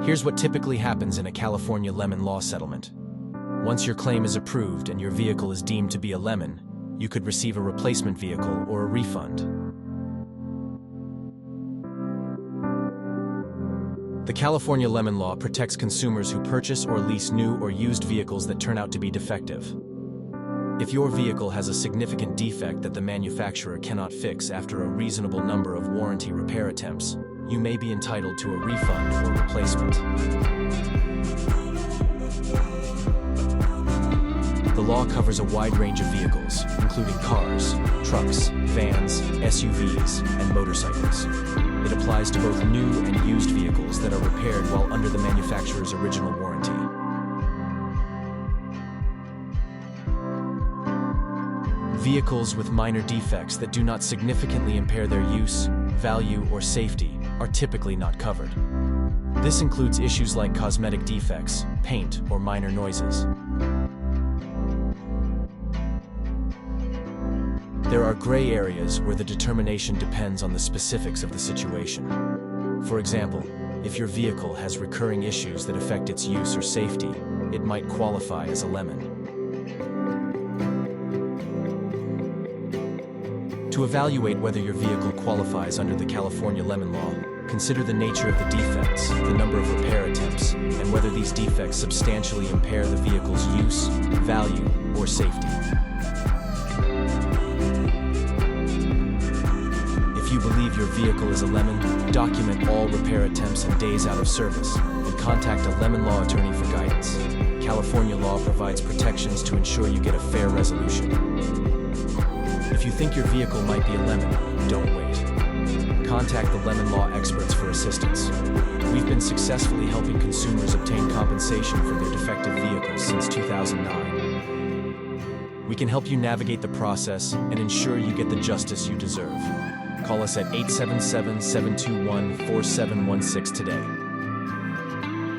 Here's what typically happens in a California lemon law settlement. Once your claim is approved and your vehicle is deemed to be a lemon, you could receive a replacement vehicle or a refund. The California lemon law protects consumers who purchase or lease new or used vehicles that turn out to be defective. If your vehicle has a significant defect that the manufacturer cannot fix after a reasonable number of warranty repair attempts, you may be entitled to a refund or replacement. The law covers a wide range of vehicles, including cars, trucks, vans, SUVs, and motorcycles. It applies to both new and used vehicles that are repaired while under the manufacturer's original warranty. Vehicles with minor defects that do not significantly impair their use, value, or safety are typically not covered. This includes issues like cosmetic defects, paint, or minor noises. There are gray areas where the determination depends on the specifics of the situation. For example, if your vehicle has recurring issues that affect its use or safety, it might qualify as a lemon. To evaluate whether your vehicle qualifies under the California lemon law, consider the nature of the defects, the number of repair attempts, and whether these defects substantially impair the vehicle's use, value, or safety. If you believe your vehicle is a lemon, document all repair attempts and days out of service, and contact a lemon law attorney for guidance. California law provides protections to ensure you get a fair resolution. If you think your vehicle might be a lemon, don't wait. Contact the lemon law experts for assistance. We've been successfully helping consumers obtain compensation for their defective vehicles since 2009. We can help you navigate the process and ensure you get the justice you deserve. Call us at 877-721-4716 today.